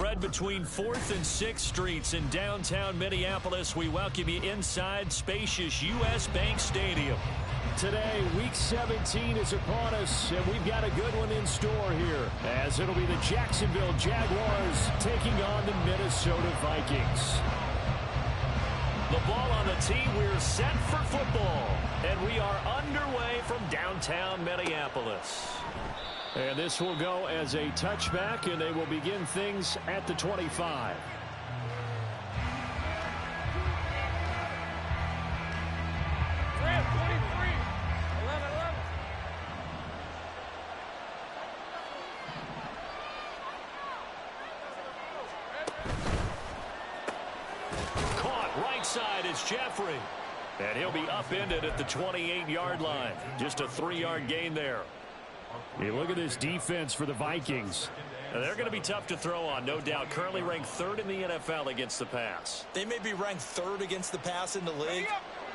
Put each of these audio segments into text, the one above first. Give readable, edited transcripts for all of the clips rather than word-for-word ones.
spread between 4th and 6th Streets in downtown Minneapolis. We welcome you inside spacious U.S. Bank Stadium. Today, Week 17 is upon us, and we've got a good one in store here, as it'll be the Jacksonville Jaguars taking on the Minnesota Vikings. The ball on the tee, we're set for football, and we are underway from downtown Minneapolis. And this will go as a touchback, and they will begin things at the 25. Side is Jeffrey, and he'll be upended at the 28-yard line. Just a 3-yard gain there. Hey, look at this defense for the Vikings. And they're going to be tough to throw on, no doubt. Currently ranked 3rd in the NFL against the pass. They may be ranked 3rd against the pass in the league,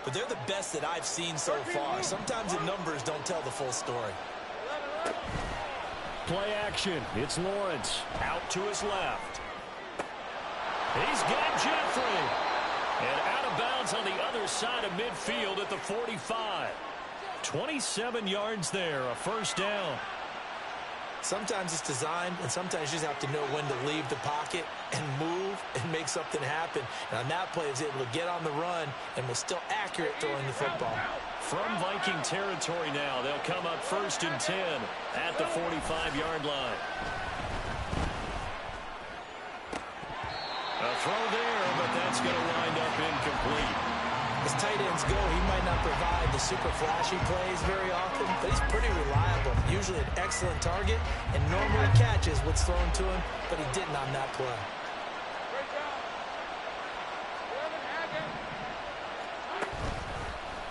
but they're the best that I've seen so far. Sometimes the numbers don't tell the full story. Play action. It's Lawrence. Out to his left. He's got Jeffrey. And out of bounds on the other side of midfield at the 45. 27 yards there, a first down. Sometimes it's designed, and sometimes you just have to know when to leave the pocket and move and make something happen. And on that play, he was able to get on the run and was still accurate throwing the football. From Viking territory now, they'll come up 1st and 10 at the 45-yard line. A throw there, but that's going to wind up incomplete. As tight ends go, he might not provide the super flashy plays very often, but he's pretty reliable. Usually an excellent target, and normally catches what's thrown to him, but he didn't on that play.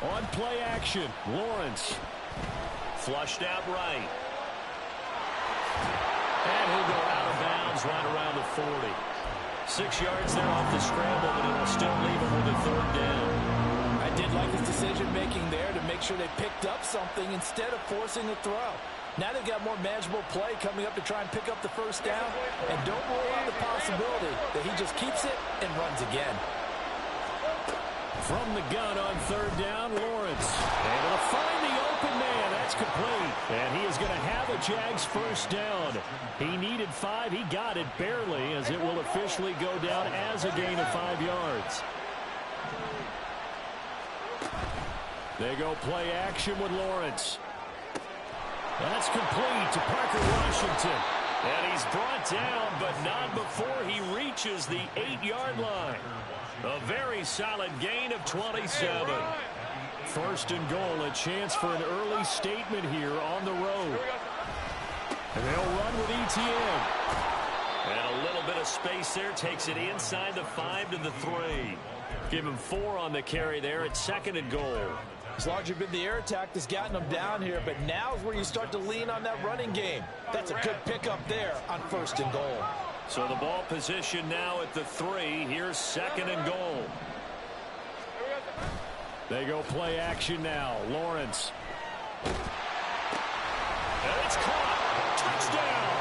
On play action, Lawrence. Flushed out right. And he'll go out of bounds right around the 40. 6 yards there off the scramble, but it'll still leave him with a 3rd down. I did like his decision-making there to make sure they picked up something instead of forcing a throw. Now they've got more manageable play coming up to try and pick up the first down, and don't rule out the possibility that he just keeps it and runs again. From the gun on 3rd down, Lawrence. Able to find the open man. That's complete. And he is going to have a Jags first down. He needed 5. He got it barely, as it will officially go down as a gain of 5 yards. They go play action with Lawrence. That's complete to Parker Washington. And he's brought down, but not before he reaches the 8-yard line. A very solid gain of 27. 1st and goal, a chance for an early statement here on the road. And they'll run with ETN. And a little bit of space there, takes it inside the 5 to the 3. Give him 4 on the carry there at 2nd and goal. As large as the air attack has gotten them down here, but now is where you start to lean on that running game. That's a good pickup there on 1st and goal. So the ball position now at the 3. Here's 2nd and goal. They go play action now. Lawrence. And it's caught. Touchdown.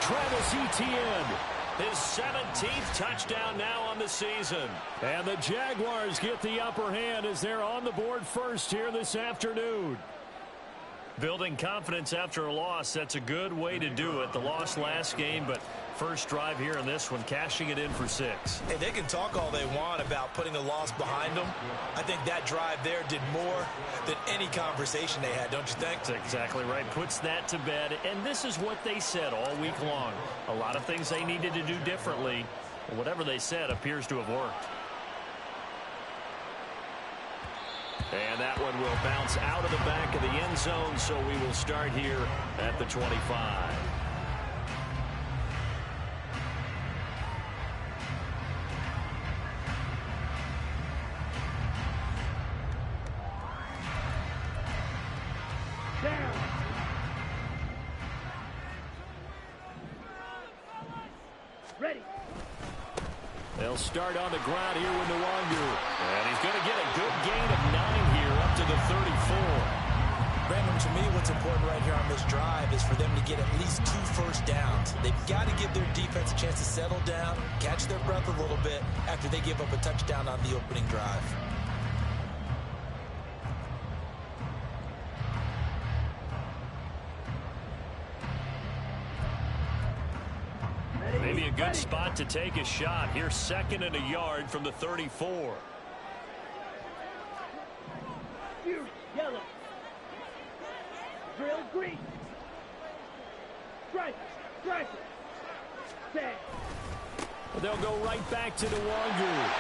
Travis Etienne. His 17th touchdown now on the season. And the Jaguars get the upper hand as they're on the board first here this afternoon. Building confidence after a loss, that's a good way to do it. The loss last game, but first drive here in this one, cashing it in for 6. Hey, they can talk all they want about putting a loss behind them. I think that drive there did more than any conversation they had, don't you think? That's exactly right. Puts that to bed, and this is what they said all week long. A lot of things they needed to do differently. Whatever they said appears to have worked. And that one will bounce out of the back of the end zone, so we will start here at the 25. Ready. They'll start on the ground here with Nwangu. And he's going to get a good gain of 9 here up to the 34. Brandon, to me, what's important right here on this drive is for them to get at least 2 first downs. They've got to give their defense a chance to settle down, catch their breath a little bit after they give up a touchdown on the opening drive. Maybe a good spot to take a shot. Here's 2nd and a yard from the 34. Yellow. Drill green. Strike. Stand. They'll go right back to the Wangu.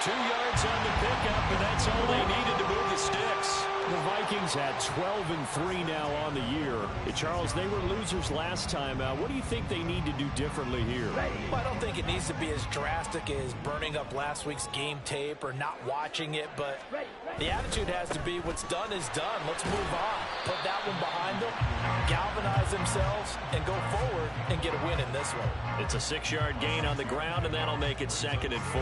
2 yards on the pickup, and that's all they needed to move the sticks. The Vikings had 12-3 now on the year. Charles, they were losers last time out. What do you think they need to do differently here? Well, I don't think it needs to be as drastic as burning up last week's game tape or not watching it, but the attitude has to be what's done is done. Let's move on. Put that one behind them, galvanize themselves, and go forward and get a win in this one. It's a 6-yard gain on the ground, and that'll make it 2nd and 4.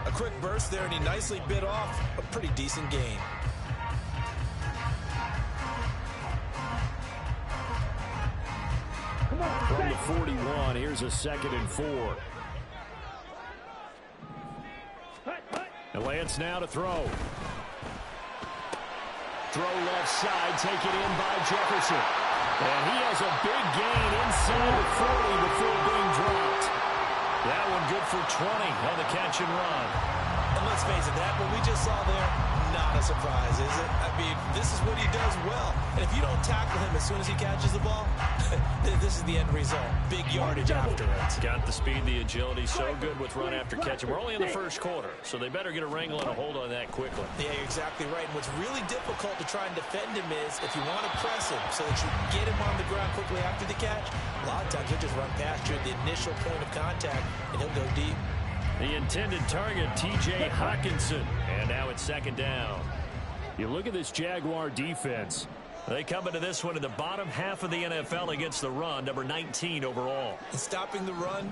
A quick burst there, and he nicely bit off a pretty decent gain. From the 41, here's a 2nd and 4. And Lance now to throw. Throw left side, taken in by Jefferson. And he has a big gain inside the 40 before being dropped. That one good for 20 on the catch and run. And let's face it, that what we just saw there, not a surprise, is it? I mean, this is what he does well. And if you don't tackle him as soon as he catches the ball, this is the end result. Big yardage afterwards. Got the speed, the agility, so good with run after catch. And we're only in the first quarter, so they better get a wrangle and a hold on that quickly. Yeah, you're exactly right. And what's really difficult to try and defend him is if you want to press him so that you get him on the ground quickly after the catch, a lot of times he'll just run past you at the initial point of contact, and he'll go deep. The intended target, T.J. Hawkinson. And now it's 2nd down. You look at this Jaguar defense. They come into this one in the bottom half of the NFL against the run, number 19 overall. And stopping the run,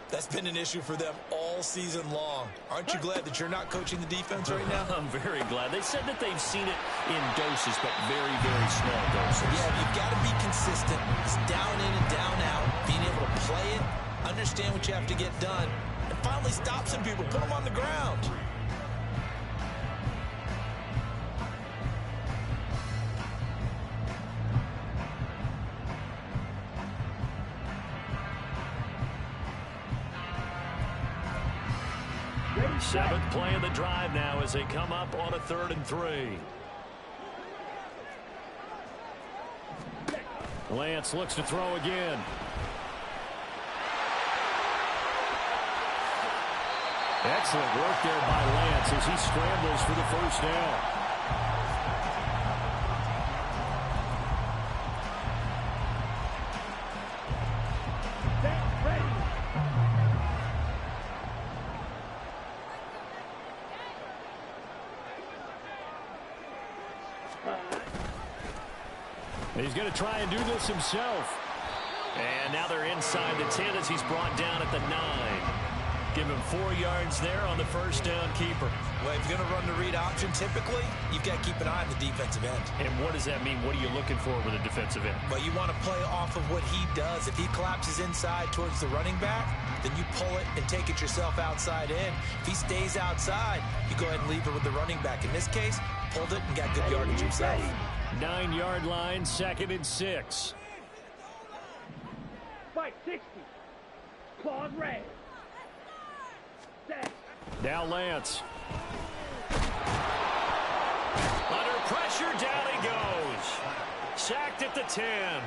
that's been an issue for them all season long. Aren't you glad that you're not coaching the defense right now? I'm very glad. They said that they've seen it in doses, but very, very small doses. Yeah, you've got to be consistent. It's down in and down out. Being able to play it, understand what you have to get done, and finally stop some people, put them on the ground. Seventh play of the drive now as they come up on a 3rd and 3. Lance looks to throw again. Excellent work there by Lance as he scrambles for the first down. He's going to try and do this himself. And now they're inside the 10 as he's brought down at the 9. Give him 4 yards there on the first down keeper. Well, if you're going to run the read option, typically, you've got to keep an eye on the defensive end. And what does that mean? What are you looking for with a defensive end? Well, you want to play off of what he does. If he collapses inside towards the running back, then you pull it and take it yourself outside in. If he stays outside, you go ahead and leave it with the running back. In this case, pulled it and got good yardage himself. 9-yard line, 2nd and 6. Fight 60. Claws red. Set. Now Lance. Under pressure, down he goes. Sacked at the 10.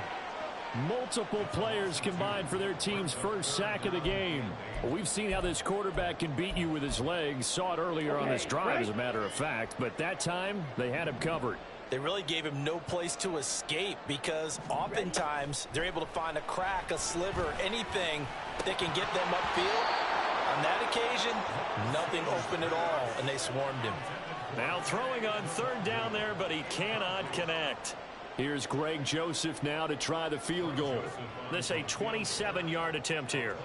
Multiple players combined for their team's first sack of the game. Well, we've seen how this quarterback can beat you with his legs. Saw it earlier on this drive, as a matter of fact. But that time, they had him covered. They really gave him no place to escape because oftentimes they're able to find a crack, a sliver, anything that can get them upfield. On that occasion, nothing open at all, and they swarmed him. Now throwing on 3rd down there, but he cannot connect. Here's Greg Joseph now to try the field goal. This a 27-yard attempt here.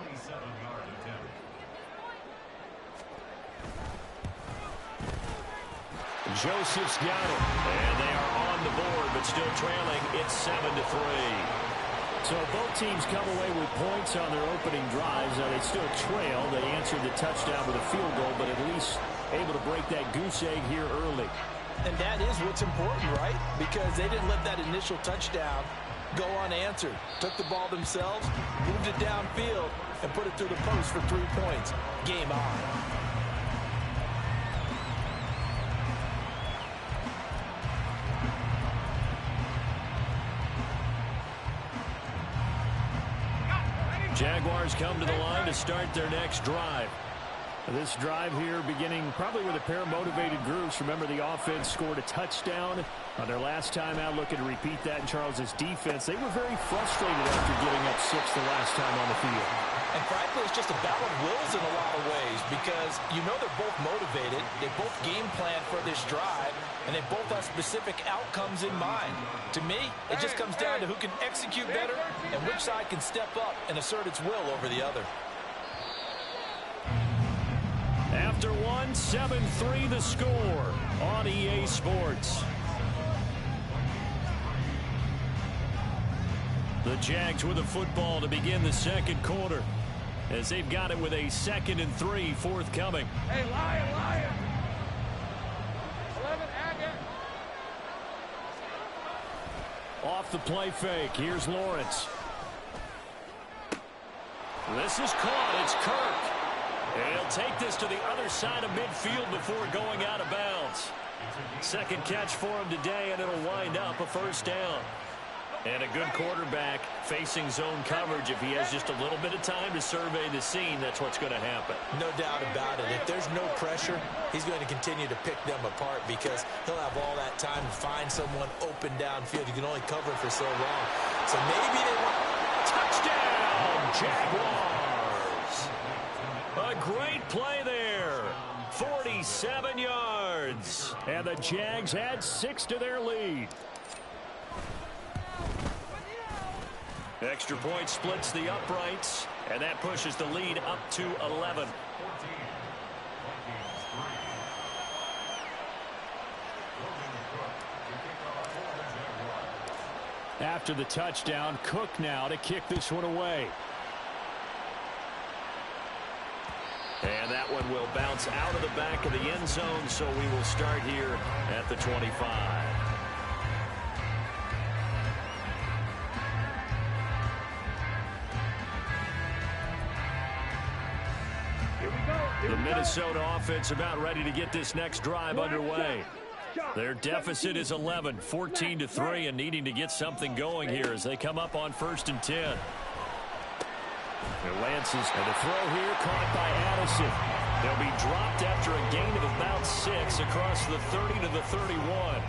Joseph's got it. And they are on the board, but still trailing. It's 7-3. So both teams come away with points on their opening drives. Now they still trail. They answered the touchdown with a field goal, but at least able to break that goose egg here early. And that is what's important, right? Because they didn't let that initial touchdown go unanswered. Took the ball themselves, moved it downfield, and put it through the post for 3 points. Game on. Jaguars come to the line to start their next drive. This drive here beginning probably with a pair of motivated groups. Remember, the offense scored a touchdown on their last time out, looking to repeat that in Charles' defense. They were very frustrated after giving up 6 the last time on the field. And frankly, it's just a battle of wills in a lot of ways because you know they're both motivated. They both game plan for this drive, and they both have specific outcomes in mind. To me, it just comes down to who can execute better and which side can step up and assert its will over the other. After one, 7-3 the score on EA Sports. The Jags with the football to begin the second quarter as they've got it with a 2nd and 3 forthcoming. Hey, Lion! 11, Agate. Off the play fake, here's Lawrence. This is caught, it's Kirk. And he'll take this to the other side of midfield before going out of bounds. Second catch for him today, and it'll wind up a first down. And a good quarterback facing zone coverage. If he has just a little bit of time to survey the scene, that's what's going to happen. No doubt about it. If there's no pressure, he's going to continue to pick them apart because he'll have all that time to find someone open downfield. You can only cover for so long. So maybe they want... Touchdown, Jaguars! A great play there. 47 yards. And the Jags add 6 to their lead. Extra point splits the uprights, and that pushes the lead up to 11. After the touchdown, Cook now to kick this one away. And that one will bounce out of the back of the end zone, so we will start here at the 25. The Minnesota offense about ready to get this next drive underway. Their deficit is 11, 14-3, and needing to get something going here as they come up on 1st and 10. And Lance's and the throw here caught by Addison. They'll be dropped after a gain of about 6 across the 30 to the 31.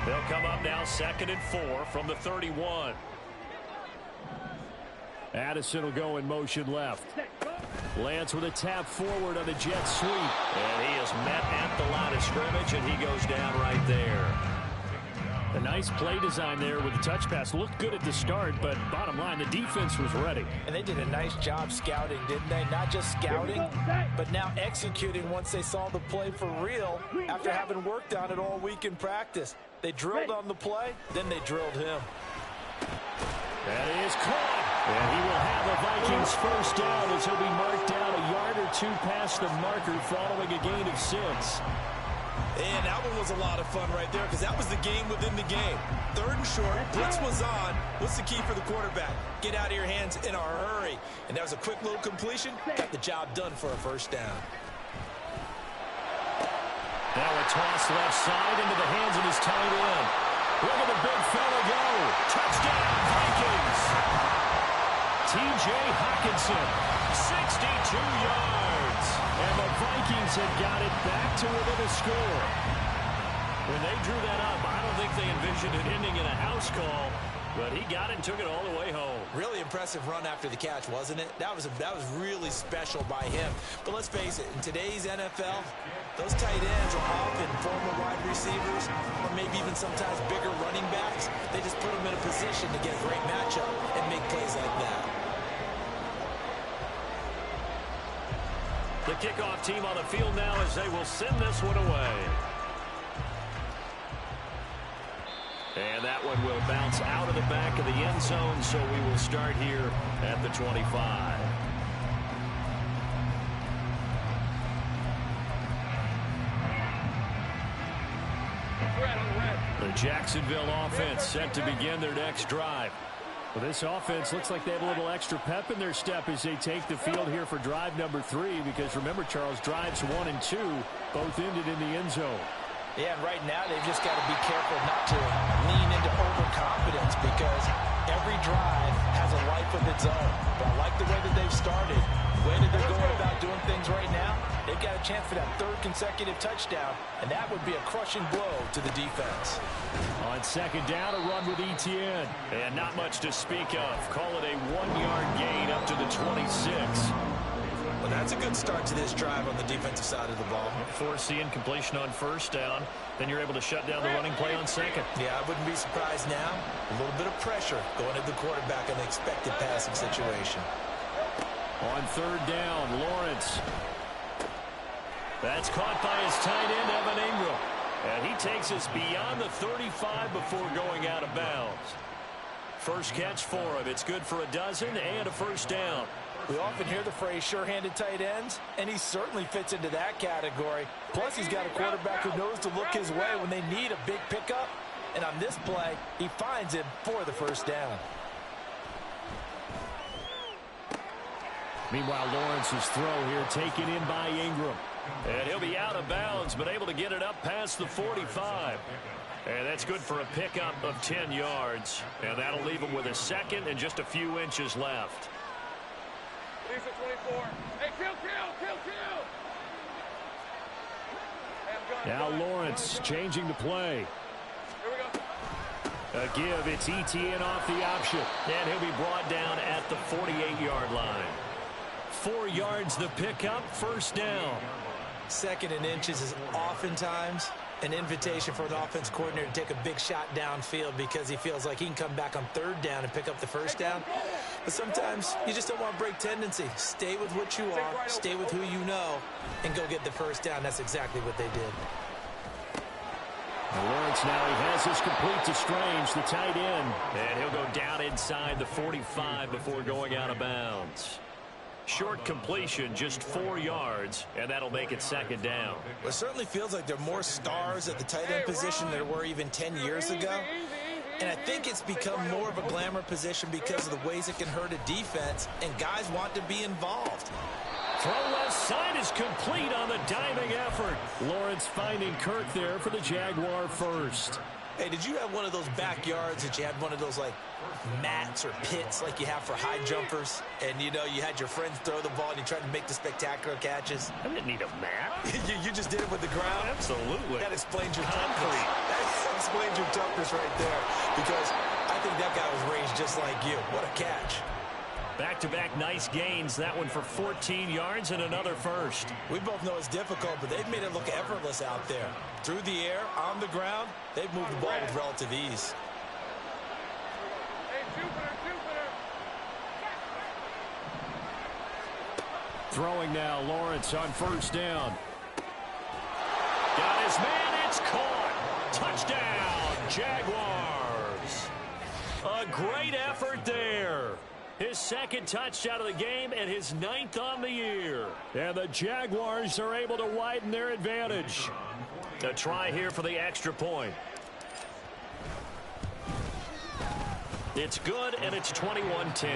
They'll come up now 2nd and 4 from the 31. Addison will go in motion left. Lance with a tap forward on the jet sweep. And he is met at the line of scrimmage, and he goes down right there. A nice play design there with the touch pass. Looked good at the start, but bottom line, the defense was ready. And they did a nice job scouting, didn't they? Not just scouting, but now executing once they saw the play for real after having worked on it all week in practice. They drilled on the play, then they drilled him. That is caught. And he will have the Vikings first down as he'll be marked down a yard or 2 past the marker following a gain of 6. And that one was a lot of fun right there because that was the game within the game. 3rd and short, blitz was on. What's the key for the quarterback? Get out of your hands in a hurry. And that was a quick little completion. Got the job done for a first down. Now a toss left side into the hands of his tight end. Look at the big fella go. Touchdown, Vikings. T.J. Hockenson, 62 yards. And the Vikings have got it back to within a score. When they drew that up, I don't think they envisioned it ending in a house call, but he got it and took it all the way home. Really impressive run after the catch, wasn't it? That was really special by him. But let's face it, in today's NFL, those tight ends are often former wide receivers or maybe even sometimes bigger running backs. They just put them in a position to get a great matchup and make plays like that. The kickoff team on the field now as they will send this one away. And that one will bounce out of the back of the end zone, so we will start here at the 25. The Jacksonville offense set to begin their next drive. Well, this offense looks like they have a little extra pep in their step as they take the field here for drive number 3, because remember, Charles, drives 1 and 2 both ended in the end zone. Yeah, and right now they've just got to be careful not to lean into overconfidence, because every drive has a life of its own. But I like the way that they've started. The way that they're going about doing things right now, they've got a chance for that 3rd consecutive touchdown, and that would be a crushing blow to the defense. On 2nd down, a run with Etienne. And not much to speak of. Call it a 1-yard gain up to the 26. Well, that's a good start to this drive on the defensive side of the ball. Force the incompletion on 1st down. Then you're able to shut down the running play on 2nd. Yeah, I wouldn't be surprised now. A little bit of pressure going at the quarterback in the expected passing situation. On 3rd down, Lawrence. That's caught by his tight end, Evan Ingram. And he takes us beyond the 35 before going out of bounds. First catch for him. It's good for a dozen and a 1st down. We often hear the phrase sure-handed tight ends, and he certainly fits into that category. Plus, he's got a quarterback who knows to look his way when they need a big pickup. And on this play, he finds him for the 1st down. Meanwhile, Lawrence's throw here taken in by Ingram. And he'll be out of bounds, but able to get it up past the 45. And that's good for a pickup of 10 yards. And that'll leave him with a 2nd and just a few inches left. 24. Hey, kill. Now Lawrence changing the play. Here we go. A give, it's Etienne off the option. And he'll be brought down at the 48-yard line. 4 yards the pickup, 1st down. 2nd and inches is oftentimes an invitation for an offense coordinator to take a big shot downfield because he feels like he can come back on 3rd down and pick up the 1st down. But sometimes you just don't want to break tendency. Stay with what you are, stay with who you know, and go get the 1st down. That's exactly what they did. Lawrence now, he has this complete to Strange, the tight end. And he'll go down inside the 45 before going out of bounds. Short completion, just 4 yards, and that'll make it 2nd down. Well, it certainly feels like there are more stars at the tight end position than there were even 10 years ago. And I think it's become more of a glamour position because of the ways it can hurt a defense, and guys want to be involved. Throw left side is complete on the diving effort. Lawrence finding Kirk there for the Jaguar 1st. Hey, did you have one of those backyards that you had one of those, like, mats or pits like you have for high jumpers? And, you know, you had your friends throw the ball and you tried to make the spectacular catches? I didn't need a mat. you just did it with the ground? Absolutely. That explains your toughness. That explains your toughness right there. Because I think that guy was raised just like you. What a catch. Back-to-back nice gains. That one for 14 yards and another 1st. We both know it's difficult, but they've made it look effortless out there. Through the air, on the ground, they've moved the ball with relative ease. Hey, Jupiter. Throwing now, Lawrence on 1st down. Got his man, it's caught. Touchdown, Jaguars. A great effort there. His 2nd touchdown of the game and his 9th on the year. And the Jaguars are able to widen their advantage. A try here for the extra point. It's good, and it's 21-10.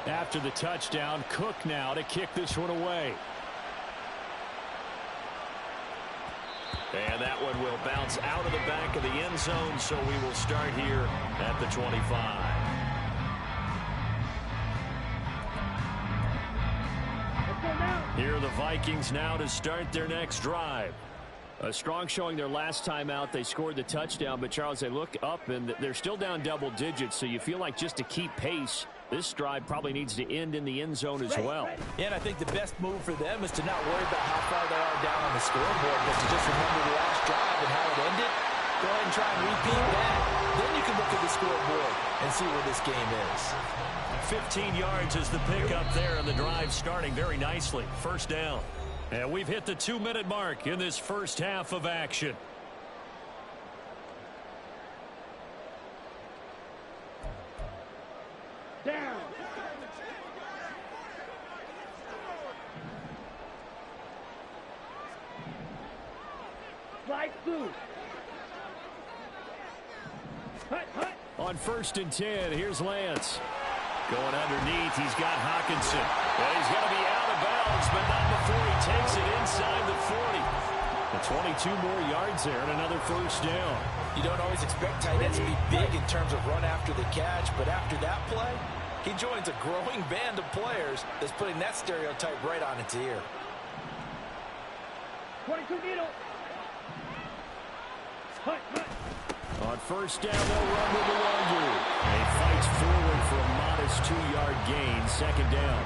After the touchdown, Cook now to kick this one away. And that one will bounce out of the back of the end zone, so we will start here at the 25. Let's go now. Here are the Vikings now to start their next drive. A strong showing their last time out. They scored the touchdown, but, Charles, they look up, and they're still down double digits, so you feel like just to keep pace, this drive probably needs to end in the end zone as well. Yeah, and I think the best move for them is to not worry about how far they are down on the scoreboard, but to just remember the last drive and how it ended. Go ahead and try and repeat that. Then you can look at the scoreboard and see where this game is. 15 yards is the pickup there, and the drive starting very nicely. First down. And we've hit the 2-minute mark in this first half of action. Down. Slide through. Hut, hut. On 1st and 10, here's Lance. Going underneath, he's got Hawkinson. And he's going to be out of bounds, but not before he takes it inside the 40. The 22 more yards there and another first down. You don't always expect tight ends to be big in terms of run after the catch, but after that play, he joins a growing band of players that's putting that stereotype right on its ear. 22 needle. Hut, hut. On 1st down, they'll run with the Longu. He fights forward for a modest 2-yard gain. 2nd down.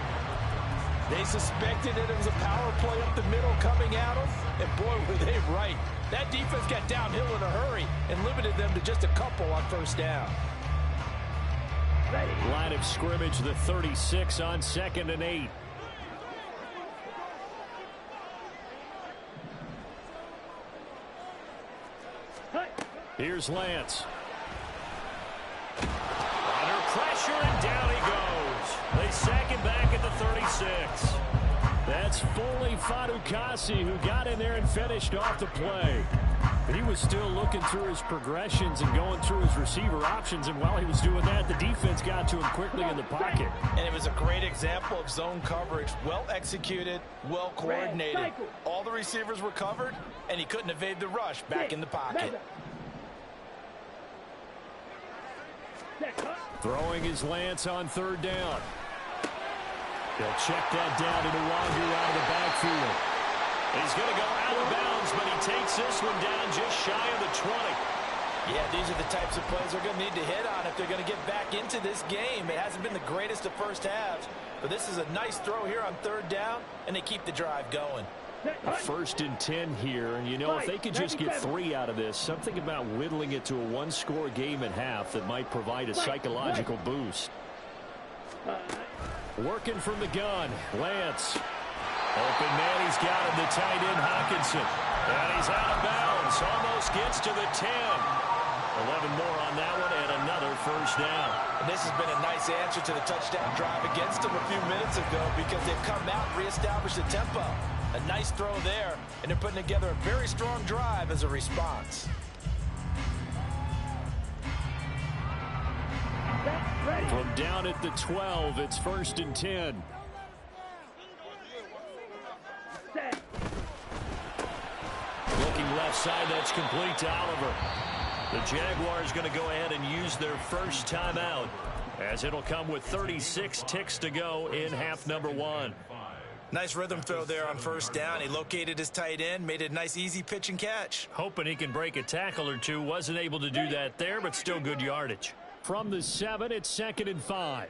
They suspected it was a power play up the middle coming at them, and boy, were they right. That defense got downhill in a hurry and limited them to just a couple on 1st down. Ready. Line of scrimmage, the 36 on 2nd and 8. Hut. Here's Lance. Under pressure, and down he goes. They sack him back at the 36. That's Foley Fadukasi who got in there and finished off the play. But he was still looking through his progressions and going through his receiver options, and while he was doing that, the defense got to him quickly in the pocket. And it was a great example of zone coverage. Well executed, well coordinated. All the receivers were covered, and he couldn't evade the rush back in the pocket. Throwing his Lance on 3rd down. They'll check that down to Nwangu out of the backfield. He's going to go out of bounds, but he takes this one down just shy of the 20. Yeah, these are the types of plays they're going to need to hit on if they're going to get back into this game. It hasn't been the greatest of first halves, but this is a nice throw here on 3rd down, and they keep the drive going. A 1st and 10 here, and you know, if they could just get 3 out of this, something about whittling it to a 1-score game at half that might provide a psychological boost. Working from the gun, Lance. Open man, he's got him, the tight end Hawkinson. And he's out of bounds, almost gets to the 10. 11 more on that one, and another first down. And this has been a nice answer to the touchdown drive against them a few minutes ago because they've come out and reestablished the tempo. A nice throw there, and they're putting together a very strong drive as a response. From down at the 12, it's 1st and 10. Looking left side, that's complete to Oliver. The Jaguars going to go ahead and use their first timeout, as it'll come with 36 ticks to go in half number 1. Nice rhythm throw there on 1st down. He located his tight end, made it a nice easy pitch and catch. Hoping he can break a tackle or two. Wasn't able to do that there, but still good yardage. From the 7, it's 2nd and 5.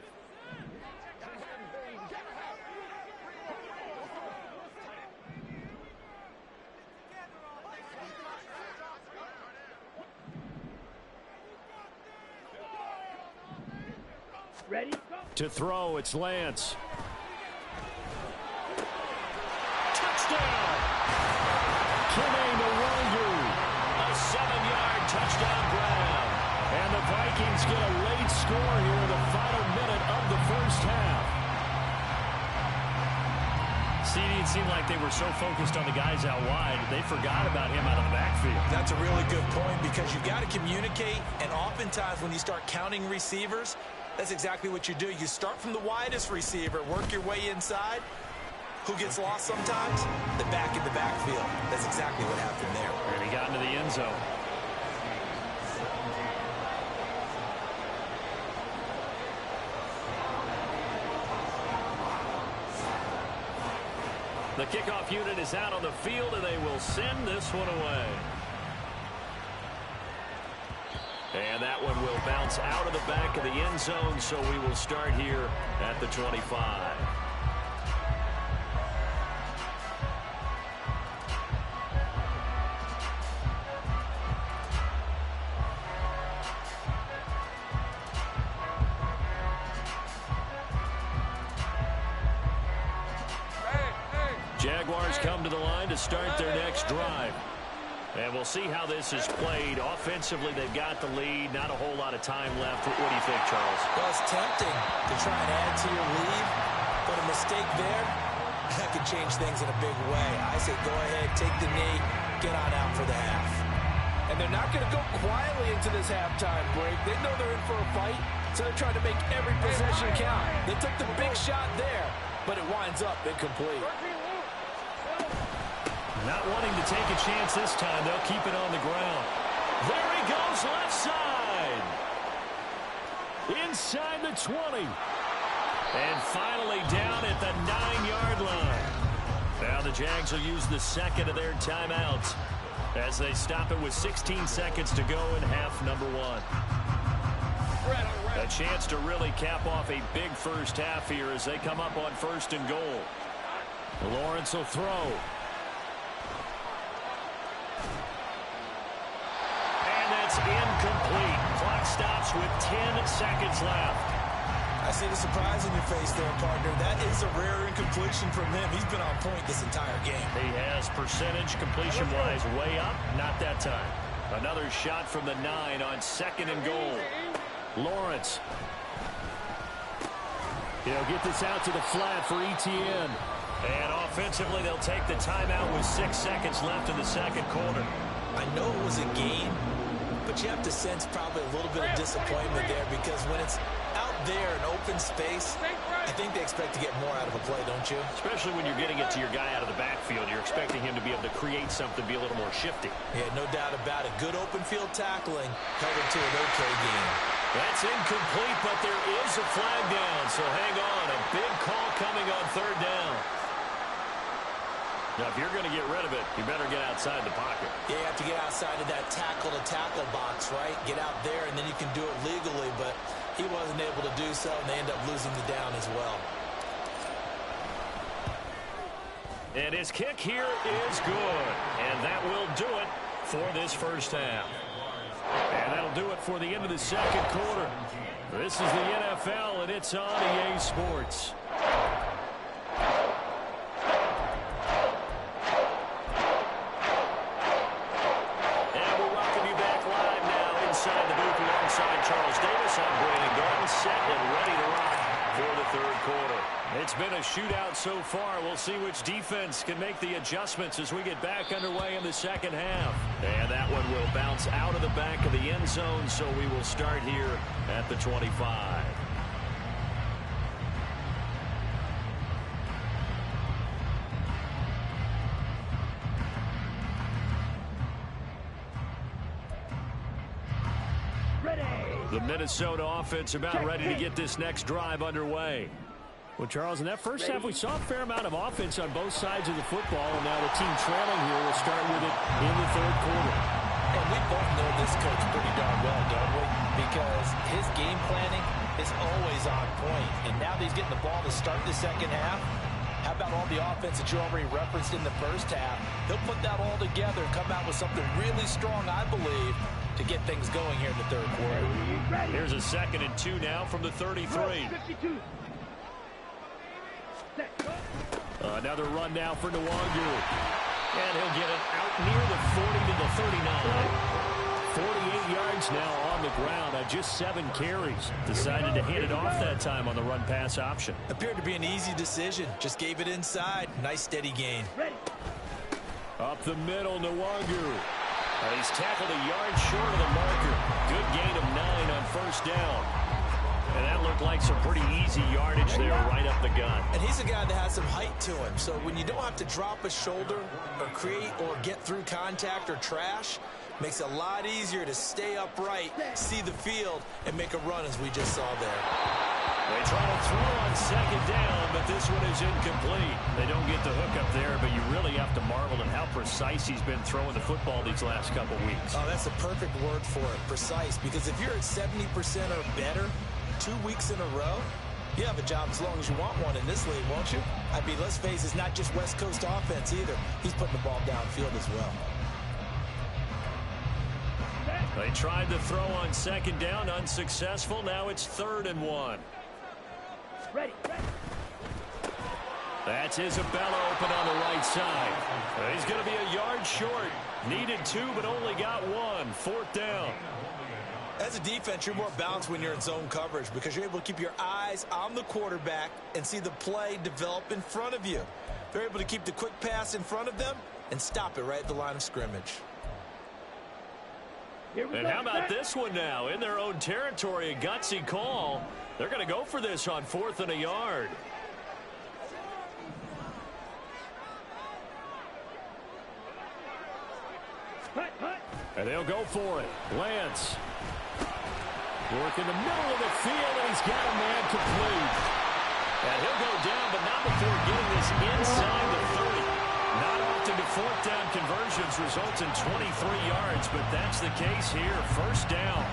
Ready? To throw, it's Lance. Touchdown! Kene Nwangu. A 7-yard touchdown grab. And the Vikings get a late score here in the final minute of the first half. See, it seemed like they were so focused on the guys out wide, they forgot about him out of the backfield. That's a really good point because you've got to communicate, and oftentimes when you start counting receivers, that's exactly what you do. You start from the widest receiver, work your way inside. Who gets lost sometimes? The back in the backfield. That's exactly what happened there. And he got into the end zone. The kickoff unit is out on the field, and they will send this one away. And that one will bounce out of the back of the end zone, so we will start here at the 25. Jaguars come to the line to start their next drive. And we'll see how this is played. Offensively, they've got the lead. Not a whole lot of time left. What do you think, Charles? Well, it's tempting to try and add to your lead, but a mistake there, that could change things in a big way. I say go ahead, take the knee, get on out for the half. And they're not going to go quietly into this halftime break. They know they're in for a fight, so they're trying to make every possession count. They took the big shot there, but it winds up incomplete. Not wanting to take a chance this time. They'll keep it on the ground. There he goes, left side. Inside the 20. And finally down at the 9-yard line. Now the Jags will use the second of their timeouts as they stop it with 16 seconds to go in half number one. A chance to really cap off a big first half here as they come up on 1st and goal. Lawrence will throw. Incomplete. Clock stops with 10 seconds left. I see the surprise in your face there, partner. That is a rare incompletion from him. He's been on point this entire game. He has percentage completion-wise way up. Not that time. Another shot from the 9 on 2nd and goal. Lawrence. He'll get this out to the flat for ETN. And offensively, they'll take the timeout with 6 seconds left in the second quarter. I know it was a game, but you have to sense probably a little bit of disappointment there because when it's out there in open space, I think they expect to get more out of a play, don't you? Especially when you're getting it to your guy out of the backfield. You're expecting him to be able to create something, be a little more shifty. Yeah, no doubt about it. Good open field tackling held him to an okay game. That's incomplete, but there is a flag down, so hang on. A big call coming on 3rd down. Now, if you're going to get rid of it, you better get outside the pocket. Yeah, you have to get outside of that tackle-to-tackle box, right? Get out there, and then you can do it legally, but he wasn't able to do so, and they end up losing the down as well. And his kick here is good, and that will do it for this first half. And that'll do it for the end of the second quarter. This is the NFL, and it's on EA Sports. Inside the booth alongside Charles Davis, I'm Brandon Garden, set and ready to rock for the third quarter. It's been a shootout so far. We'll see which defense can make the adjustments as we get back underway in the second half. And that one will bounce out of the back of the end zone, so we will start here at the 25. The Minnesota offense about ready to get this next drive underway. Well, Charles, in that first half, we saw a fair amount of offense on both sides of the football, and now the team trailing here will start with it in the third quarter. And we both know this coach pretty darn well, don't we? Because his game planning is always on point. And now that he's getting the ball to start the second half, how about all the offense that you already referenced in the first half? He'll put that all together and come out with something really strong, I believe, to get things going here in the third quarter. Here's a 2nd and 2 now from the 33. Another run now for Nwangu. And he'll get it out near the 40 to the 39. 48 yards now on the ground on just 7 carries. Decided to hand it off that time on the run-pass option. Appeared to be an easy decision. Just gave it inside. Nice steady gain. Up the middle, Nwangu. He's tackled a yard short of the marker. Good gain of 9 on 1st down. And that looked like some pretty easy yardage there right up the gut. And he's a guy that has some height to him. So when you don't have to drop a shoulder or create or get through contact or trash, makes it a lot easier to stay upright, see the field, and make a run as we just saw there. They try to throw on second down, but this one is incomplete. They don't get the hook up there, but you really have to marvel at how precise he's been throwing the football these last couple weeks. Oh, that's the perfect word for it, precise, because if you're at 70% or better 2 weeks in a row, you have a job as long as you want one in this league, won't you? I mean, let's face it, it's not just West Coast offense either. He's putting the ball downfield as well. They tried to throw on second down, unsuccessful. Now it's 3rd and 1. Ready. That's Isabella open on the right side. He's going to be a yard short. Needed 2, but only got 1. 4th down. As a defense, you're more balanced when you're in zone coverage because you're able to keep your eyes on the quarterback and see the play develop in front of you. They're able to keep the quick pass in front of them and stop it right at the line of scrimmage. And how about this one now? In their own territory, a gutsy call. They're going to go for this on 4th and a yard. And they'll go for it. Lance. Work in the middle of the field, and he's got a man complete. And he'll go down, but not before getting this inside the 30. Not often do 4th down conversions result in 23 yards, but that's the case here. 1st down.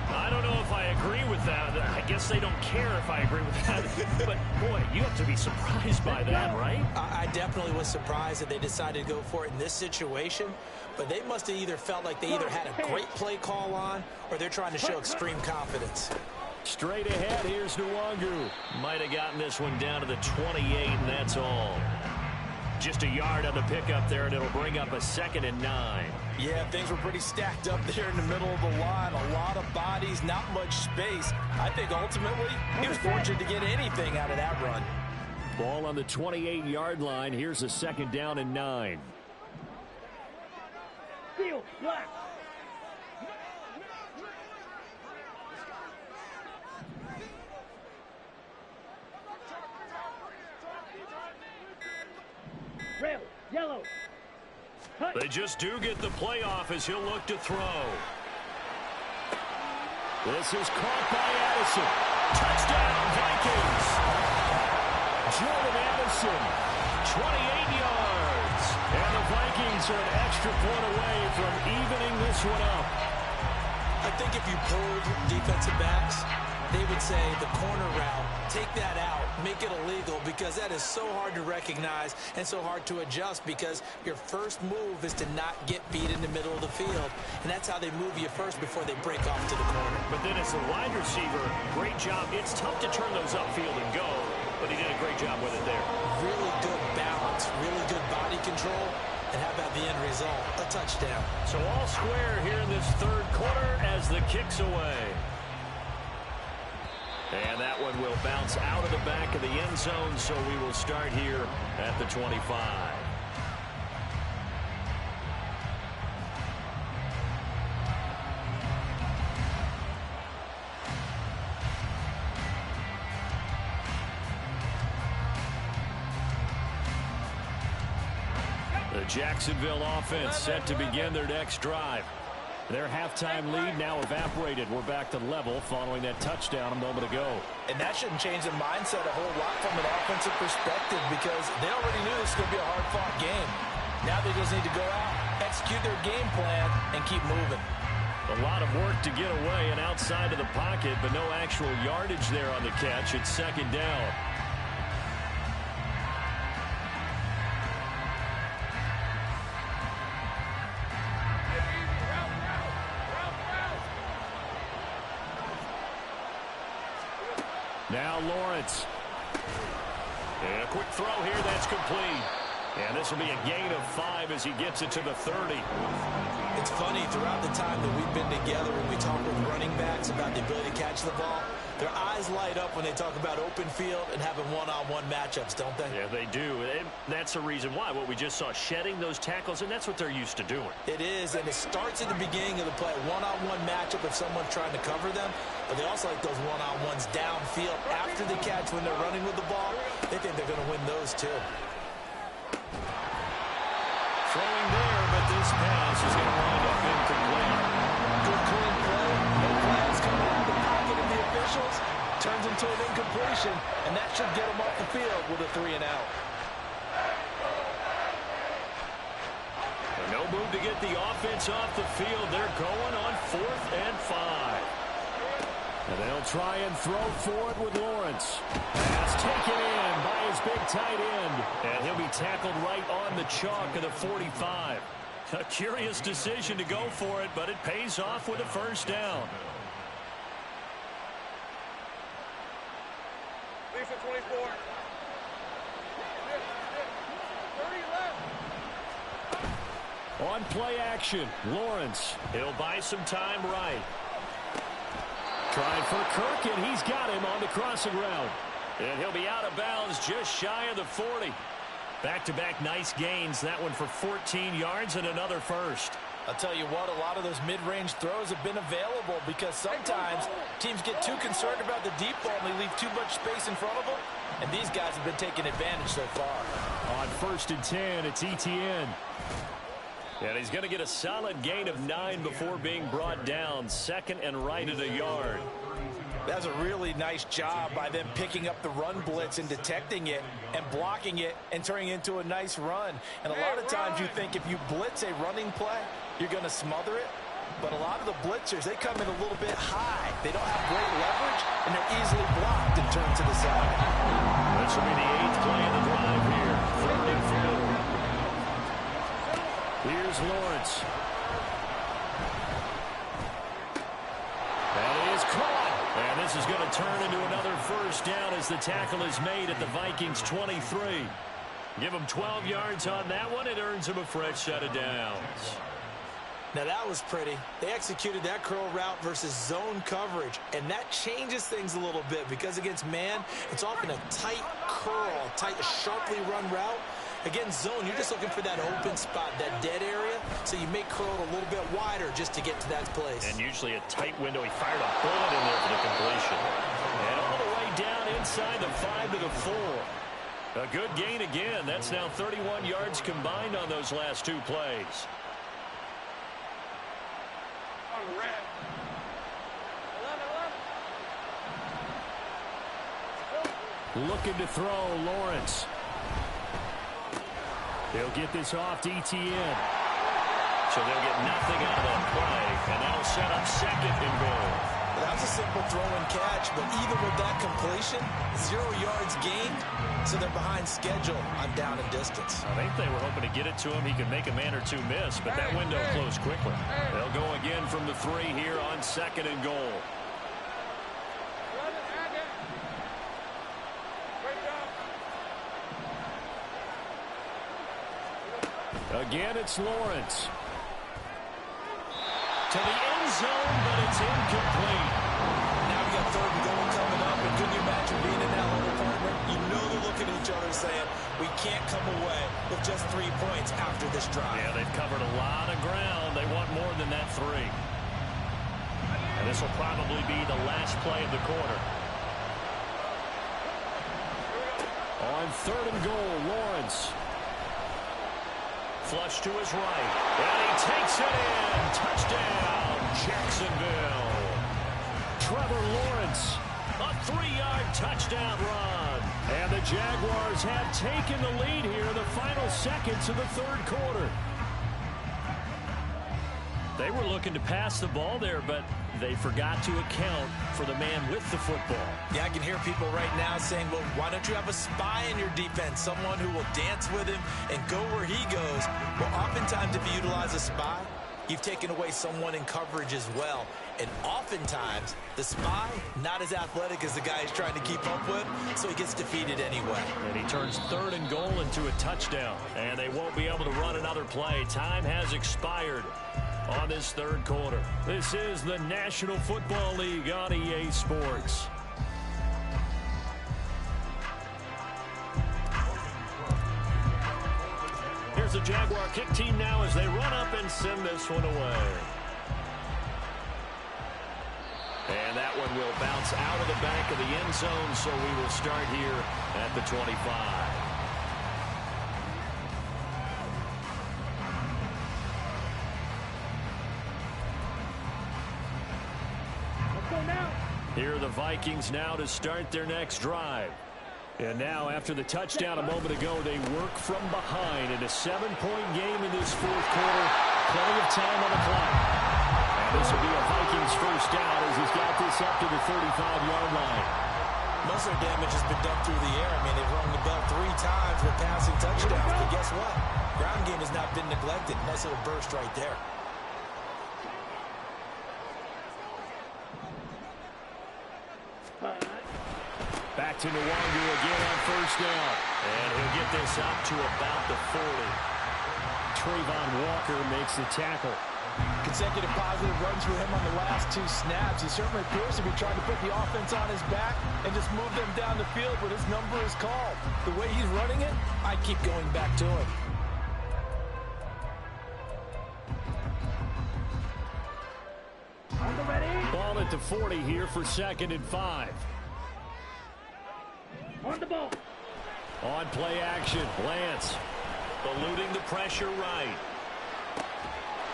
I don't know if I agree with that. I guess they don't care if I agree with that. But, boy, you have to be surprised by that, right? I definitely was surprised that they decided to go for it in this situation. But they must have either felt like they either had a great play call on or they're trying to show extreme confidence. Straight ahead, here's Nwangu. Might have gotten this one down to the 28, and that's all. Just a yard on the pickup there, and it'll bring up a 2nd and 9. Yeah, things were pretty stacked up there in the middle of the line. A lot of bodies, not much space. I think ultimately he was fortunate to get anything out of that run. Ball on the 28-yard line. Here's a 2nd down and 9. Field, black. Red, yellow. Cut. They just do get the play off as he'll look to throw. This is caught by Addison. Touchdown, Vikings. Jordan Addison, 28 yards. And the Vikings are an extra point away from evening this one up. I think if you pulled defensive backs, they would say the corner route, take that out, make it illegal, because that is so hard to recognize and so hard to adjust because your first move is to not get beat in the middle of the field. And that's how they move you first before they break off to the corner. But then as a wide receiver, great job. It's tough to turn those upfield and go, but he did a great job with it there. Really good balance, really good body control. And how about the end result? A touchdown. So all square here in this 3rd quarter as the kick's away. And that one will bounce out of the back of the end zone, so we will start here at the 25. The Jacksonville offense set to begin their next drive. Their halftime lead now evaporated. We're back to level following that touchdown a moment ago. And that shouldn't change the mindset a whole lot from an offensive perspective because they already knew this was going to be a hard-fought game. Now they just need to go out, execute their game plan, and keep moving. A lot of work to get away and outside of the pocket, but no actual yardage there on the catch. It's 2nd down. Now Lawrence. And a quick throw here, that's complete. And this will be a gain of 5 as he gets it to the 30. It's funny, throughout the time that we've been together, when we talk with running backs about the ability to catch the ball, their eyes light up when they talk about open field and having one-on-one matchups, don't they? Yeah, they do. And that's the reason why. What we just saw, shedding those tackles, and that's what they're used to doing. It is, and it starts at the beginning of the play. One-on-one matchup if someone's trying to cover them, but they also like those one-on-ones downfield after the catch when they're running with the ball. They think they're going to win those too. Throwing there, but this pass is going to wind up incomplete. Good clean play. No flags coming out of the pocket of the officials. turns into an incompletion, and that should get him off the field with a 3-and-out. No move to get the offense off the field. They're going on 4th and 5. And they'll try and throw for it with Lawrence. Pass taken in by his big tight end. And he'll be tackled right on the chalk of the 45. A curious decision to go for it, but it pays off with a first down. Lisa 24. 30 left. On play action, Lawrence. He'll buy some time right. Trying for Kirk, and he's got him on the crossing route. And he'll be out of bounds just shy of the 40. Back-to-back nice gains. That one for 14 yards and another first. I'll tell you what, a lot of those mid-range throws have been available because sometimes teams get too concerned about the deep ball and they leave too much space in front of them. And these guys have been taking advantage so far. On 1st and 10, it's ETN. And he's going to get a solid gain of 9 before being brought down. 2nd and right at a yard. That's a really nice job by them picking up the run blitz and detecting it and blocking it and turning it into a nice run. And a lot of times you think if you blitz a running play, you're going to smother it. But a lot of the blitzers, they come in a little bit high. They don't have great leverage, and they're easily blocked and turned to the side. This will be the 8th play of the drive here. 3rd and 4. Here's Lawrence. That is caught. And this is going to turn into another first down as the tackle is made at the Vikings 23. Give them 12 yards on that one. It earns them a fresh set of downs. Now that was pretty. They executed that curl route versus zone coverage, and that changes things a little bit because against man, it's often a tight curl, tight, sharply run route. Against zone, you're just looking for that open spot, that dead area, so you make curl a little bit wider just to get to that place. And usually a tight window. He fired a bullet in there for the completion. And all the way down inside the 5 to the 4. A good gain again. That's now 31 yards combined on those last 2 plays. On the red. 11. Looking to throw, Lawrence. They'll get this off to ETN. So they'll get nothing out of that play, and that'll set up 2nd and goal. That was a simple throw and catch, but even with that completion, 0 yards gained, so they're behind schedule on down and distance. I think they were hoping to get it to him. He could make a man or 2 miss, but that window closed quickly. They'll go again from the 3 here on 2nd and goal. 11, add it. Great job. Again, it's Lawrence. To the end zone, but it's incomplete. Now we got 3rd and goal coming up, and couldn't you imagine being in that little partner? You know they're looking at each other saying, we can't come away with just 3 points after this drive. Yeah, they've covered a lot of ground. They want more than that 3. And this will probably be the last play of the quarter. On 3rd and goal, Lawrence. Flush to his right. And he takes it in. Touchdown, Jacksonville. Trevor Lawrence. A 3-yard touchdown run. And the Jaguars have taken the lead here in the final seconds of the 3rd quarter. They were looking to pass the ball there, but they forgot to account for the man with the football. Yeah, I can hear people right now saying, well, why don't you have a spy in your defense, someone who will dance with him and go where he goes? Well, oftentimes if you utilize a spy, you've taken away someone in coverage as well. And oftentimes, the spy, not as athletic as the guy he's trying to keep up with, so he gets defeated anyway. And he turns 3rd and goal into a touchdown. And they won't be able to run another play. Time has expired on this 3rd quarter. This is the National Football League on EA Sports. Here's the Jaguar kick team now as they run up and send this one away. And that one will bounce out of the back of the end zone, so we will start here at the 25. Let's go now. Here are the Vikings now to start their next drive. And now, after the touchdown a moment ago, they work from behind in a 7-point game in this fourth quarter. Plenty of time on the clock. And this will be a Vikings first down as he's got this up to the 35-yard line. Most of their damage has been done through the air. I mean, they've rung the bell 3 times with passing touchdowns. But guess what? Ground game has not been neglected. Nice little burst right there. Back to Nwangu again on first down. And he'll get this up to about the 40. Trayvon Walker makes the tackle. Consecutive positive runs for him on the last 2 snaps. He certainly appears to be trying to put the offense on his back and just move them down the field when his number is called. The way he's running it, I keep going back to him. On the ready. Ball at the 40 here for 2nd and 5. On the ball. On play action, Lance. Eluding the pressure right.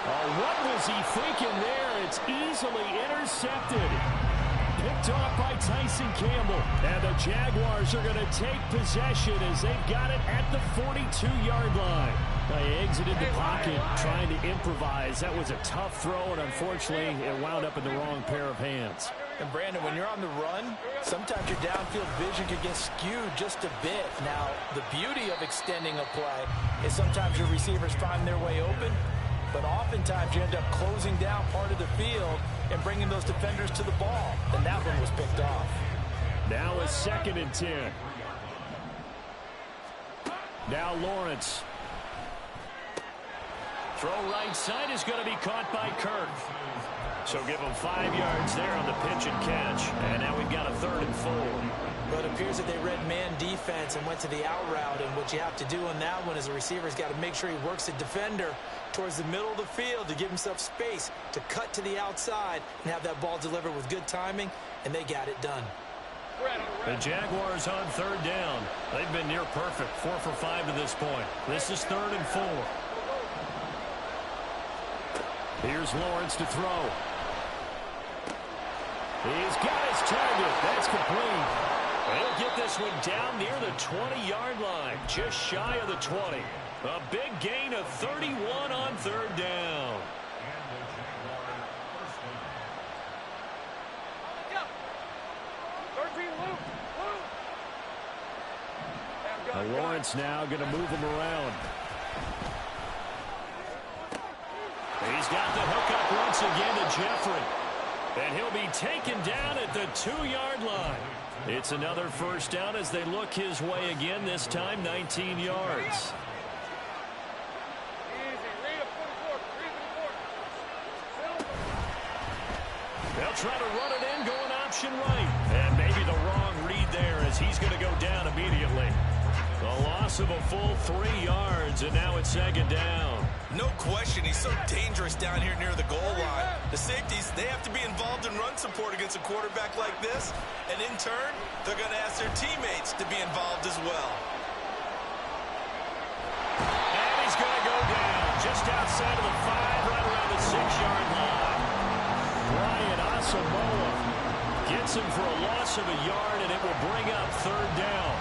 Oh, what was he thinking there? It's easily intercepted. Picked off by Tyson Campbell. And the Jaguars are going to take possession as they've got it at the 42-yard line. They exited the pocket trying to improvise. That was a tough throw, and unfortunately, it wound up in the wrong pair of hands. And Brandon, when you're on the run, sometimes your downfield vision can get skewed just a bit. Now, the beauty of extending a play is sometimes your receivers find their way open, but oftentimes you end up closing down part of the field and bringing those defenders to the ball. And that one was picked off. Now a 2nd and 10. Now Lawrence. Throw right side is going to be caught by Kirk. So give him 5 yards there on the pitch and catch. And now we've got a 3rd and 4. But it appears that they read man defense and went to the out route. And what you have to do on that one is the receiver's got to make sure he works the defender towards the middle of the field to give himself space to cut to the outside and have that ball delivered with good timing. And they got it done. The Jaguars on 3rd down. They've been near perfect. 4 for 5 to this point. This is 3rd and 4. Here's Lawrence to throw. He's got his target. That's complete. He'll get this one down near the 20-yard line, just shy of the 20. A big gain of 31 on 3rd down. Lawrence now going to move him around. He's got the hook up once again to Jeffrey. And he'll be taken down at the 2-yard line. It's another first down as they look his way again, this time 19 yards. They'll try to run it in, going option right. And maybe the wrong read there as he's going to go down immediately. A loss of a full 3 yards, and now it's 2nd down. No question, he's so dangerous down here near the goal line. The safeties, they have to be involved in run support against a quarterback like this. And in turn, they're going to ask their teammates to be involved as well. And he's going to go down just outside of the 5, right around the 6-yard line. Brian Asamoah gets him for a loss of a yard, and it will bring up 3rd down.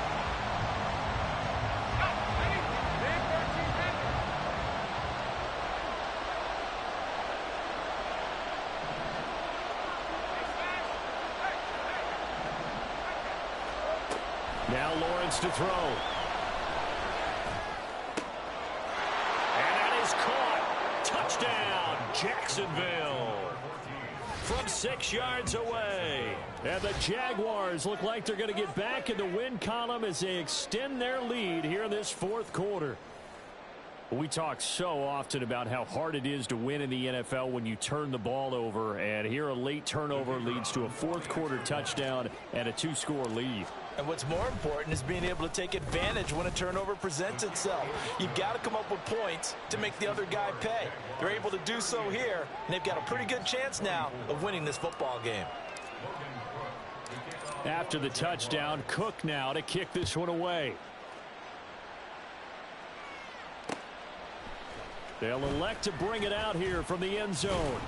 Now Lawrence to throw. And that is caught. Touchdown, Jacksonville. From 6 yards away. And the Jaguars look like they're going to get back in the win column as they extend their lead here in this 4th quarter. We talk so often about how hard it is to win in the NFL when you turn the ball over. And here a late turnover leads to a 4th quarter touchdown and a 2-score lead. And what's more important is being able to take advantage when a turnover presents itself. You've got to come up with points to make the other guy pay. They're able to do so here, and they've got a pretty good chance now of winning this football game. After the touchdown, Cook now to kick this one away. They'll elect to bring it out here from the end zone.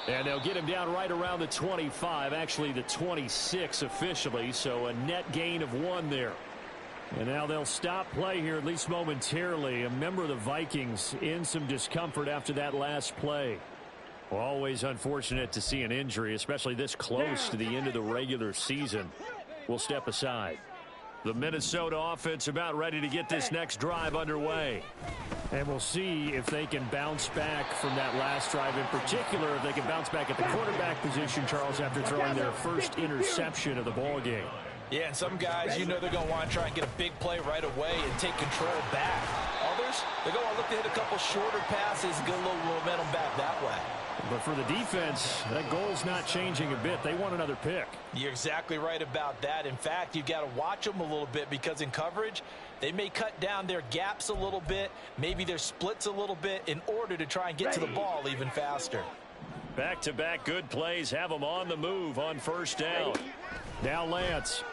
And they'll get him down right around the 25, actually the 26 officially, so a net gain of 1 there. And now they'll stop play here, at least momentarily. A member of the Vikings in some discomfort after that last play. Well, always unfortunate to see an injury, especially this close to the end of the regular season. We'll step aside. The Minnesota offense about ready to get this next drive underway. And we'll see if they can bounce back from that last drive, in particular, if they can bounce back at the quarterback position, Charles, after throwing their first interception of the ball game. Yeah, and some guys, you know they're going to want to try and get a big play right away and take control back. Others, they're going to look to hit a couple shorter passes and get a little momentum back that way. But for the defense, that goal's not changing a bit. They want another pick. You're exactly right about that. In fact, you've got to watch them a little bit because in coverage, they may cut down their gaps a little bit, maybe their splits a little bit in order to try and get to the ball even faster. Back-to-back good plays have them on the move on first down. Now Lance.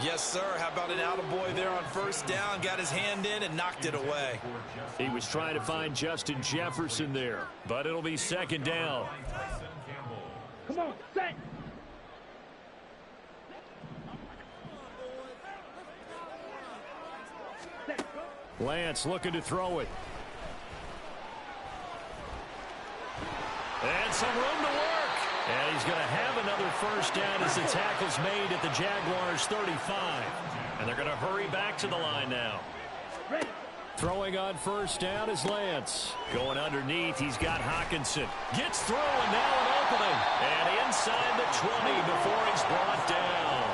Yes, sir. How about an attaboy there on first down? Got his hand in and knocked it away. He was trying to find Justin Jefferson there, but it'll be second down. Come on, set. Lance looking to throw it. And some room to work. And he's going to have another first down as the tackle's made at the Jaguars' 35. And they're going to hurry back to the line now. Ready. Throwing on first down is Lance. Going underneath, he's got Hawkinson. Gets through, and now an opening. And inside the 20 before he's brought down.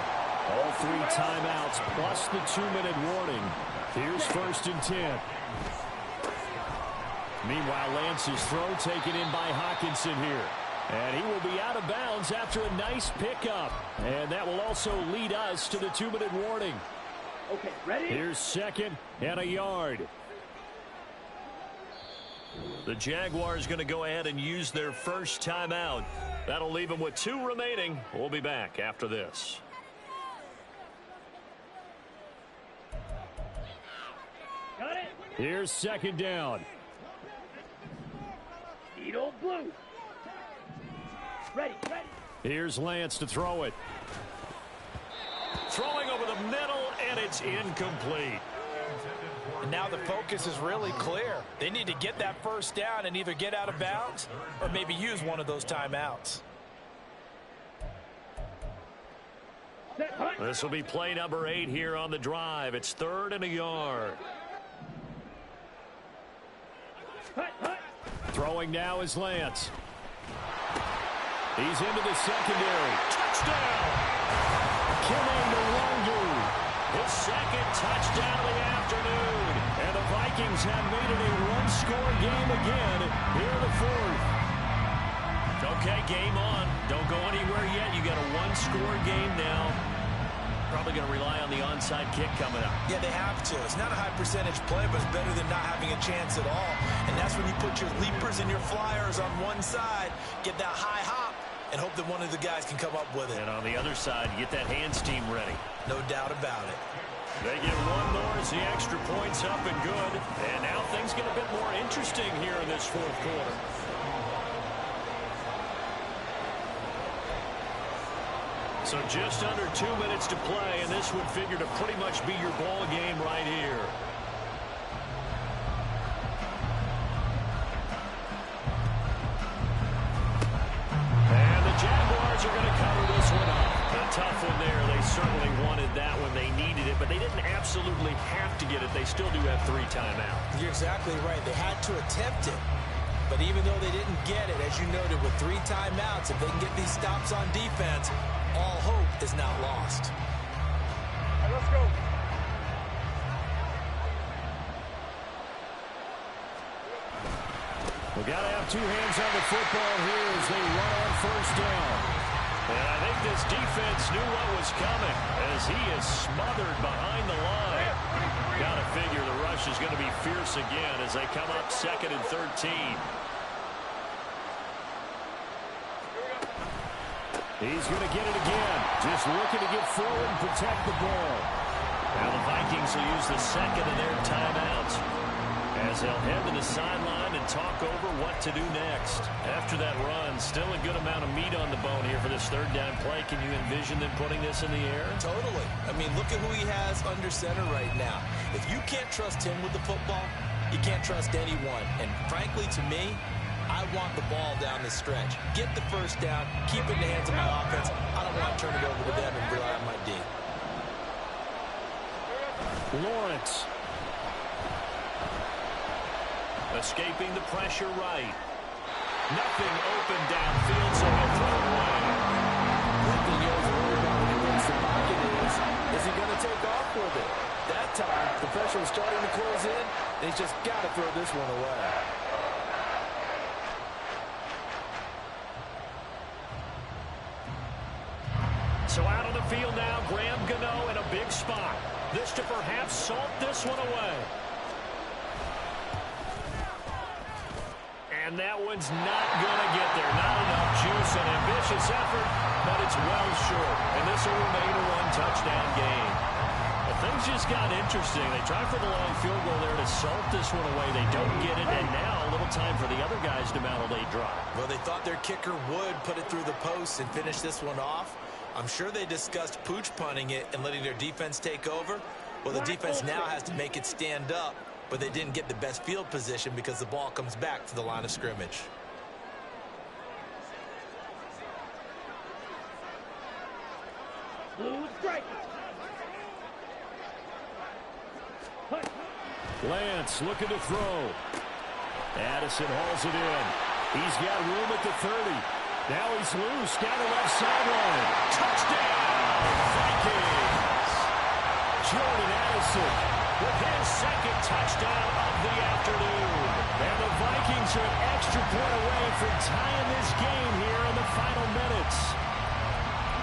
All 3 timeouts plus the 2-minute warning. Here's first and 10. Meanwhile, Lance's throw taken in by Hawkinson here. And he will be out of bounds after a nice pickup. And that will also lead us to the 2-minute warning. Okay, ready? Here's second and a yard. The Jaguars going to go ahead and use their first timeout. That'll leave them with 2 remaining. We'll be back after this. Got it. Here's second down. Eat old blue. Ready, ready. Here's Lance to throw it. Throwing over the middle, and it's incomplete. And now the focus is really clear. They need to get that first down and either get out of bounds or maybe use one of those timeouts. This will be play number 8 here on the drive. It's 3rd and a yard. Throwing now is Lance. He's into the secondary. Touchdown! Killing the Longu. His second touchdown of the afternoon. And the Vikings have made it a one-score game again here in the 4th. Okay, game on. Don't go anywhere yet. You got a one-score game now. Probably going to rely on the onside kick coming up. Yeah, they have to. It's not a high-percentage play, but it's better than not having a chance at all. And that's when you put your leapers and your flyers on one side, get that high hop, and hope that one of the guys can come up with it. And on the other side, you get that hands team ready. No doubt about it. They get one more as the extra point's up and good. And now things get a bit more interesting here in this 4th quarter. So just under 2 minutes to play, and this would figure to pretty much be your ball game right here. And the Jaguars are going to cover this one up. A tough one there. They certainly wanted that when they needed it, but they didn't absolutely have to get it. They still do have 3 timeouts. You're exactly right. They had to attempt it. But even though they didn't get it, as you noted, with 3 timeouts, if they can get these stops on defense, all hope is not lost. All right, let's go. We got to have 2 hands on the football here as they run on first down. And I think this defense knew what was coming as he is smothered behind the line. Got to figure the rush is going to be fierce again as they come up 2nd and 13. He's going to get it again. Just looking to get forward and protect the ball. Now the Vikings will use the second of their timeouts. as they'll head to the sideline and talk over what to do next. After that run, still a good amount of meat on the bone here for this third down play. Can you envision them putting this in the air? Totally. I mean, look at who he has under center right now. If you can't trust him with the football, you can't trust anyone. And frankly, to me, I want the ball down the stretch. Get the first down, keep it in the hands of my offense. I don't want to turn it over to them and rely on my D. Lawrence. Escaping the pressure right. Nothing open downfield, so he'll throw it away. One thing you always worry about when he runs the pocket is he going to take off with it? That time, the pressure was starting to close in, and he's just got to throw this one away. So out on the field now, Graham Gano in a big spot. This to perhaps salt this one away. And that one's not going to get there. Not enough juice. An ambitious effort, but it's well short. And this will remain a one-touchdown game. But things just got interesting. They tried for the long field goal there to salt this one away. They don't get it, and now a little time for the other guys to mount a late drive. Well, they thought their kicker would put it through the post and finish this one off. I'm sure they discussed pooch punting it and letting their defense take over. Well, the defense now has to make it stand up, but they didn't get the best field position because the ball comes back to the line of scrimmage. Blue strike. Lance looking to throw. Addison hauls it in. He's got room at the 30. Now he's loose down the left sideline. Touchdown, Vikings! Jordan Addison with his second touchdown of the afternoon. And the Vikings are an extra point away from tying this game here in the final minutes.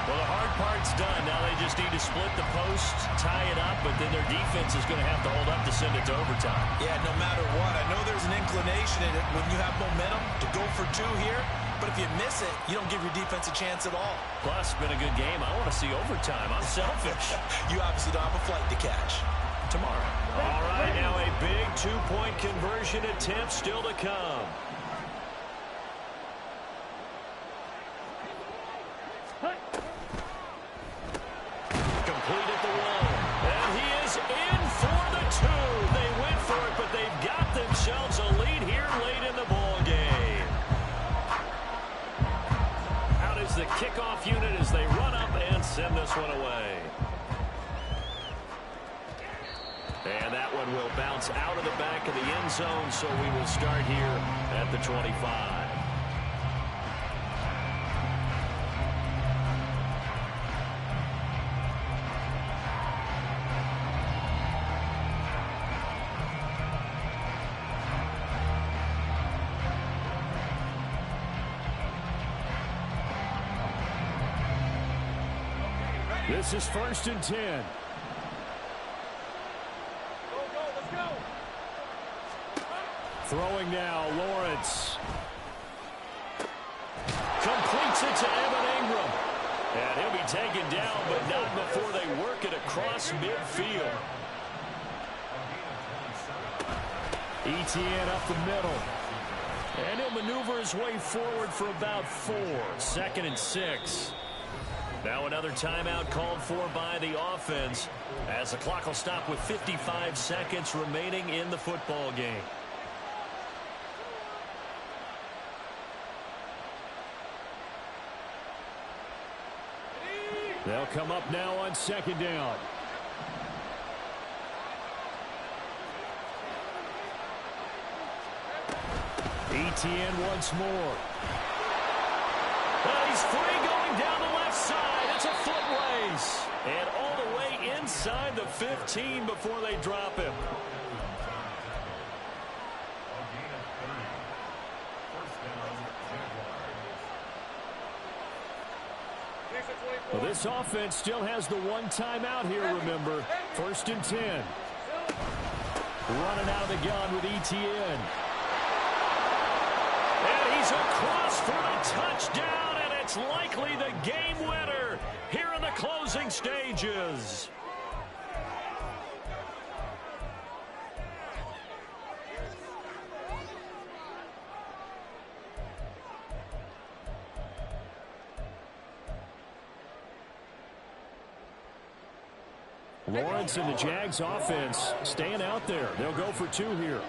Well, the hard part's done. Now they just need to split the post, tie it up, but then their defense is going to have to hold up to send it to overtime. Yeah, no matter what. I know there's an inclination in it when you have momentum to go for two here, but if you miss it, you don't give your defense a chance at all. Plus, it's been a good game. I want to see overtime. I'm selfish. You obviously don't have a flight to catch. Tomorrow. All right, now a big two-point conversion attempt still to come. Complete at the one. And he is in for the two. They went for it, but they've got themselves a lead here late in the ball game. Out is the kickoff unit as they run up and send this one away. And that one will bounce out of the back of the end zone, so we will start here at the 25. This is 1st and 10. Throwing now, Lawrence. Completes it to Evan Ingram. And he'll be taken down, but not before they work it across midfield. ETN up the middle. And he'll maneuver his way forward for about 4. 2nd and 6. Now another timeout called for by the offense as the clock will stop with 55 seconds remaining in the football game. They'll come up now on 2nd down. ETN once more. Well, he's free going down the left side. It's a foot race. And all the way inside the 15 before they drop him. Well, this offense still has the one timeout here, remember. 1st and 10. Running out of the gun with ETN. And he's across for the touchdown, and it's likely the game winner here in the closing stages. Lawrence and the Jags offense staying out there. They'll go for 2 here.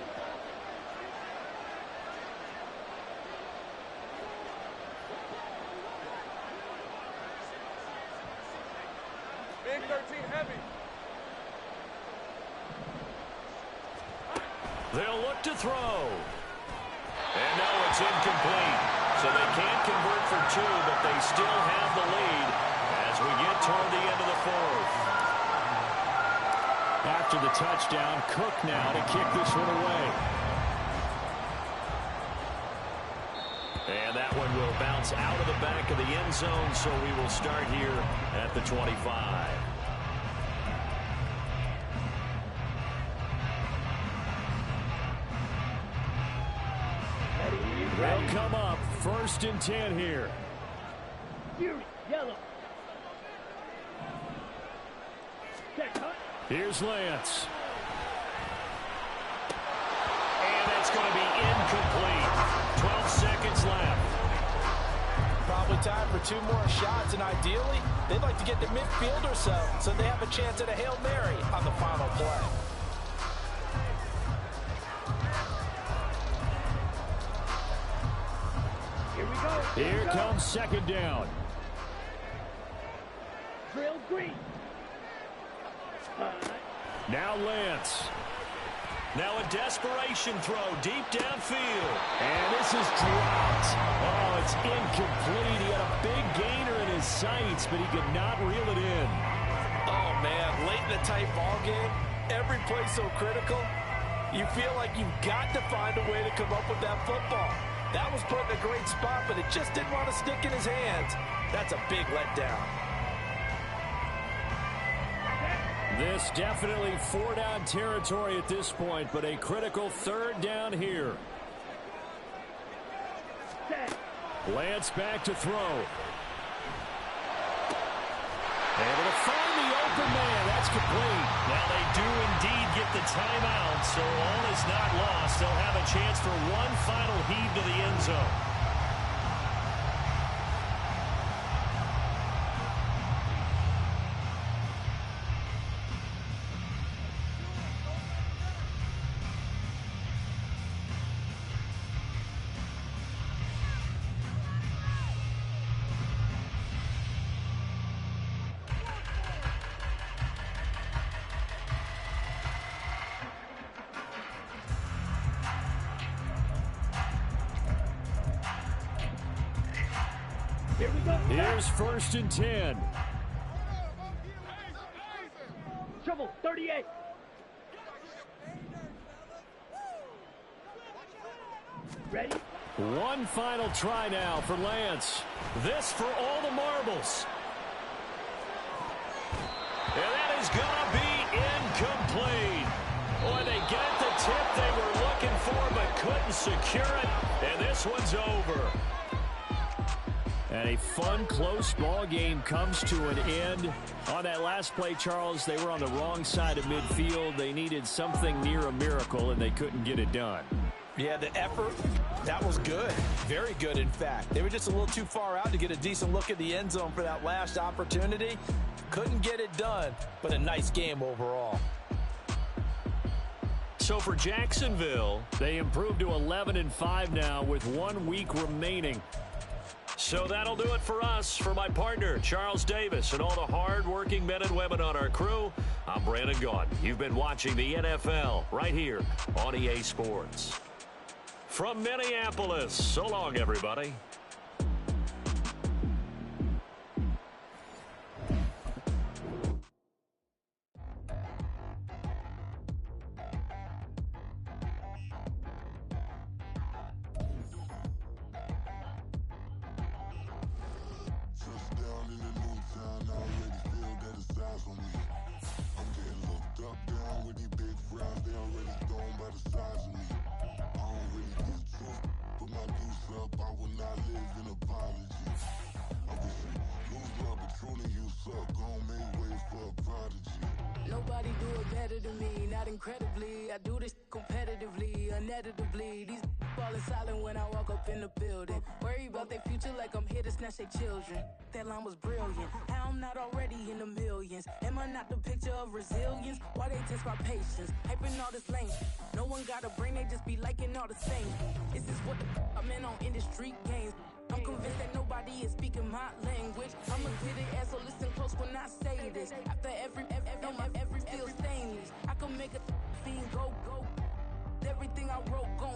Big 13 heavy. They'll look to throw. And no, it's incomplete. So they can't convert for 2, but they still have the lead as we get toward the end of the 4th. After the touchdown, Cook now to kick this one away. And that one will bounce out of the back of the end zone, so we will start here at the 25. They'll come up 1st and 10 here. Fury, yellow. Check, huh? Here's Lance. And it's going to be incomplete. 12 seconds left. Probably time for 2 more shots, and ideally, they'd like to get to midfield or so they have a chance at a Hail Mary on the final play. Here we go. Here comes 2nd down. Drill green. Now Lance. Now a desperation throw deep downfield. And this is dropped. Oh, it's incomplete. He had a big gainer in his sights, but he could not reel it in. Oh, man, late in a tight ball game, every play so critical, you feel like you've got to find a way to come up with that football. That was put in a great spot, but it just didn't want to stick in his hands. That's a big letdown. This definitely 4-down territory at this point, but a critical 3rd down here. Lance back to throw. Able to find the open man. That's complete. Now they do indeed get the timeout, so all is not lost. They'll have a chance for one final heave to the end zone. Here we go. Here's 1st and 10. Trouble, 38. Ready? One final try now for Lance. This for all the marbles. And that is going to be incomplete. Boy, they got the tip they were looking for but couldn't secure it. And this one's over. And a fun, close ball game comes to an end. On that last play, Charles, they were on the wrong side of midfield. They needed something near a miracle, and they couldn't get it done. Yeah, the effort, that was good. Very good, in fact. They were just a little too far out to get a decent look at the end zone for that last opportunity. Couldn't get it done, but a nice game overall. So for Jacksonville, they improved to 11-5 now with 1 week remaining. So that'll do it for us. For my partner, Charles Davis, and all the hard-working men and women on our crew, I'm Brandon Gaudin. You've been watching the NFL right here on EA Sports. From Minneapolis, so long, everybody. Nobody do it better than me, not incredibly. I do this competitively, uneditably. These falling silent when I walk up in the building. Worry about about their future like I'm here to snatch their children. That line was brilliant. How I'm not already in the millions. Am I not the picture of resilience? Why they test my patience? Hyping all this lame. No one got a brain, they just be liking all the same. Is this what the I'm in on industry games? I'm convinced that nobody is speaking my language. I'm a good ass, so listen close when I say this. After every feel stainless. I can make a fiend go. Everything I wrote gon'